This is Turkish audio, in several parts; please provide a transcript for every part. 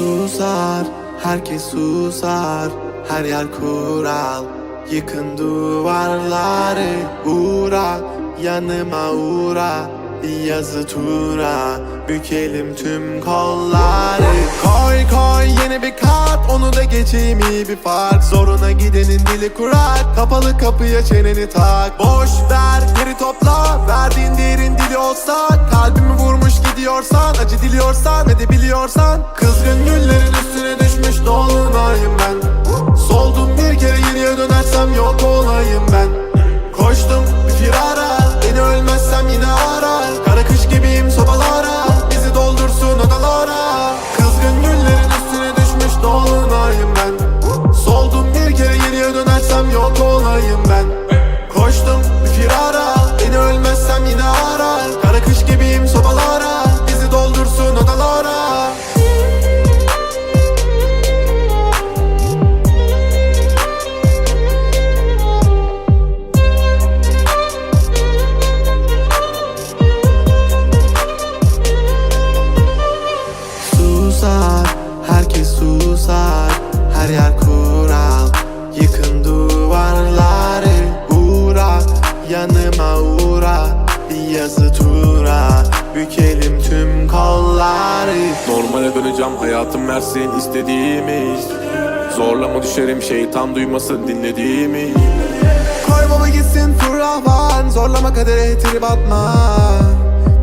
Susar, herkes susar, her yer kural. Yıkın duvarları, uğra, yanıma uğra. Bir yazı tura, bükelim tüm kolları. Koy koy yeni bir kat, onu da geçeyim iyi bir fark. Zoruna gidenin dili kurar, kapalı kapıya çeneni tak. Boş ver geri topla, verdiğin değerin dili olsa. Kalbimi vurmuş gidiyorsan, acı diliyorsan ve de biliyorsan. Kızgın güllerin üstüne düşmüş dolunayım ben. Soldum bir kere geriye dönersem yok olayım ben. Koştum bir firara, beni ölmezsem yine ara. Kara kış gibiyim sobalara, bizi doldursun odalara. Kızgın güllerin üstüne düşmüş dolunayım ben. Soldum bir kere geriye dönersem yok olayım ben. Koştum bir firara, beni ölmezsem yine ara. Kara kış gibiyim sobalara, bizi doldursun odalara. Herkes susar, her yer kural. Yıkın duvarları, uğra, yanıma uğra. Bir yazı tura, bükelim tüm kolları. Normale döneceğim, hayatım versin istediğimi. Zorlama düşerim, şeytan duymasın dinlediğimi. Koy baba gitsin fırlavan, zorlama kadere trip atma.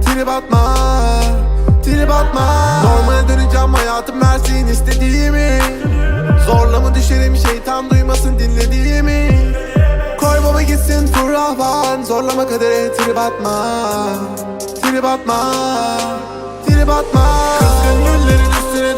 Trip atma, trip atma. Normale döneceğim, hayatım versin istediğimi. Zorlama düşerim, şeytan duymasın dinlediğimi. Koy baba gitsin fırlavan, zorlama kadere trip atma. Trip atma, trip atma. Kızgın güllerin üstüne